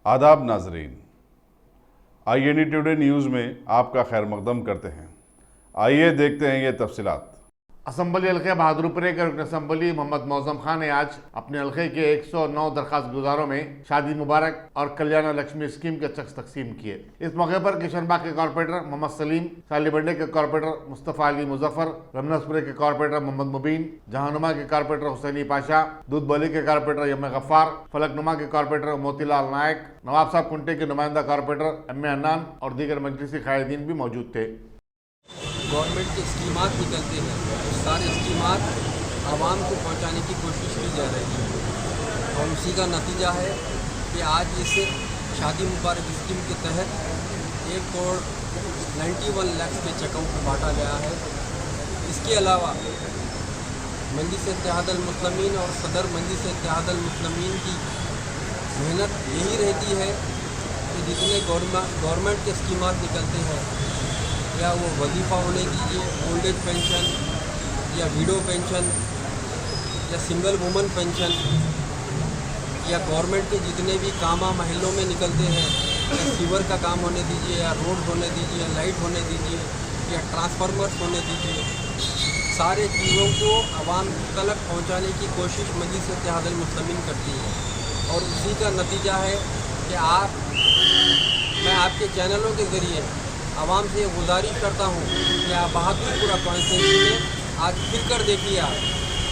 आदाब नाजरीन, INE today news में आपका खैर मकदम करते हैं। आइए देखते हैं ये तफसीलात। असम्बली हल्के बहादुरपुरे के रुकन असम्बली मोहम्मद मौजम खान ने आज अपने हल्के के 109 दरखास्त गुजारों में शादी मुबारक और कल्याण लक्ष्मी स्कीम के चेक तकसीम किए। इस मौके पर किशनबाग के कॉर्पोरेटर मोहम्मद सलीम, सालीबंडे के कॉर्पोरेटर मुस्तफ़ा अली मुजफ्फर, रमनसपुरे के कॉर्पोरेटर मोहम्मद मुबीन, जहानुमा के कॉर्पोरेटर हुसैनी पाशा, दूध बली के कॉर्पोरेटर यम गफ्फार, फलकनुमा के कॉर्पोरेटर मोतीलाल नायक, नवाब साहब कुंटे के नुमाइंदा कॉर्पोरेटर एम अन्नान और दीगर मजलिसी कायदीन भी मौजूद थे। गवर्नमेंट के स्कीमात निकलते हैं, सारे स्कीमात आवाम को पहुंचाने की कोशिश की जा रही है और उसी का नतीजा है कि आज इस शादी मुबारक स्कीम के तहत 1 करोड़ 91 लाख के चेकों को बांटा गया है। इसके अलावा मजलिस इत्तेहादुल मुस्लिमीन और सदर मजलिस इत्तेहादुल मुस्लिमीन की मेहनत यही रहती है कि जितने गवर्नमेंट के स्कीमात निकलते हैं, या वो वजीफ़ा होने दीजिए, ओल्ड एज पेंशन या विडो पेंशन या सिंगल वुमन पेंशन, या गवर्नमेंट के जितने भी काम महलों में निकलते हैं, या सीवर का काम होने दीजिए, या रोड होने दीजिए, या लाइट होने दीजिए, या ट्रांसफार्मर्स होने दीजिए, सारे चीज़ों को आवाम तक पहुंचाने की कोशिश मजलिस इत्तेहादुल मुस्लिमीन करती है। और उसी का नतीजा है कि मैं आपके चैनलों के ज़रिए आवाम से गुजारिश करता हूँ कि आप बहादुरपुरा कॉन्स्टिट्यूंसी में आज फिर कर देखिए आप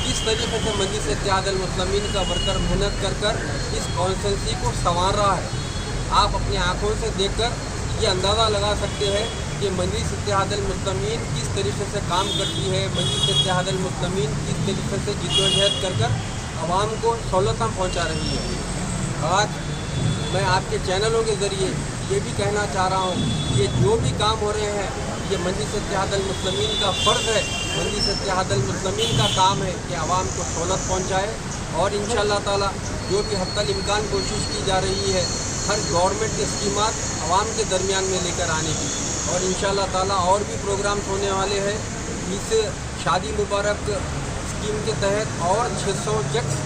किस तरीके से मजलिस इत्तेहादुल मुस्लिमीन का वर्कर मेहनत कर इस कॉन्स्टिट्यूंसी को संवार रहा है। आप अपनी आँखों से देखकर ये अंदाज़ा लगा सकते हैं कि मजलिस इत्तेहादुल मुस्लिमीन किस तरीके से काम करती है, मजलिस इत्तेहादुल मुस्लिमीन किस तरीके से जिद्दोजहद कर आवाम को सहूलतें पहुँचा रही है। आज मैं आपके चैनलों के ज़रिए ये भी कहना चाह रहा हूँ कि जो भी काम हो रहे हैं, ये मजलिस इत्तेहादुल मुस्लिमीन का फ़र्ज़ है, मजलिस इत्तेहादुल मुस्लिमीन का काम है कि आवाम को सहूलत पहुँचाए। और इंशाअल्लाह ताला जो भी हत्तल इम्कान कोशिश की जा रही है हर गवर्नमेंट के स्कीमात आवाम के दरमियान में लेकर आने की, और इंशाअल्लाह ताला और भी प्रोग्राम्स होने वाले हैं। इस शादी मुबारक स्कीम के तहत और 600 चेक्स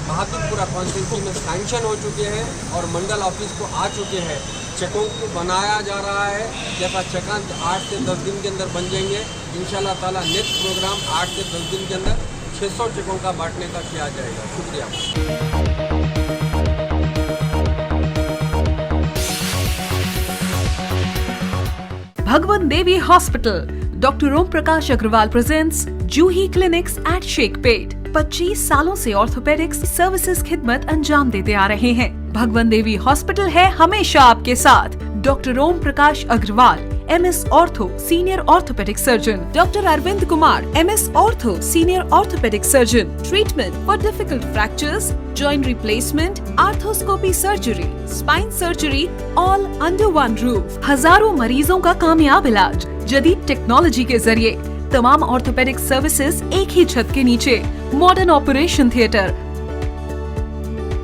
बहादुरपुरा कॉन्स्टिट्यूंसी में सैंक्शन हो चुके हैं और मंडल ऑफिस को आ चुके हैं। चेकों को बनाया जा रहा है, जैसा चेकां 8 से 10 दिन के अंदर बन जाएंगे। इंशाल्लाह ताला नेक्स्ट प्रोग्राम 8 से 10 दिन के अंदर 600 चेकों का बांटने का किया जाएगा। शुक्रिया। Bhagwan Devi Hospital, Dr. Om Prakash Agrawal presents Juhi Clinics at Sheikhpet। 25 सालों से ऑर्थोपेडिक्स सर्विसेज खिदमत अंजाम देते आ रहे हैं। भगवान देवी हॉस्पिटल है हमेशा आपके साथ। Doctor Om Prakash Agarwal, MS ortho senior orthopaedic surgeon, doctor Arvind Kumar, MS ortho senior orthopaedic surgeon. Treatment for difficult fractures, joint replacement, arthroscopy surgery, spine surgery, all under one roof. हजारों मरीजों का कामयाब इलाज जदीद टेक्नोलॉजी के जरिए। तमाम ऑर्थोपेडिक सर्विसेज एक ही छत के नीचे। Modern operation theatre,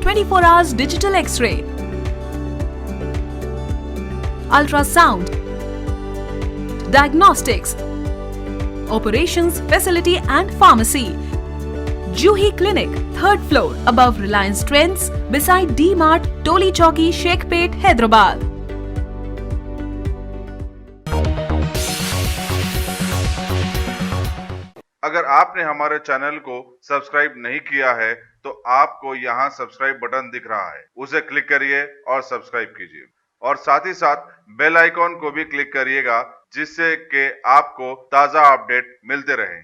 24 hours digital x-ray, ultrasound, diagnostics, operations facility and pharmacy. Juhi Clinic, 3rd floor, above Reliance Trends, beside D-Mart, Toli Chowki, Sheikhpet, Hyderabad. अगर आपने हमारे चैनल को सब्सक्राइब नहीं किया है तो आपको यहाँ सब्सक्राइब बटन दिख रहा है, उसे क्लिक करिए और सब्सक्राइब कीजिए, और साथ ही साथ बेल आइकॉन को भी क्लिक करिएगा जिससे कि आपको ताज़ा अपडेट मिलते रहें।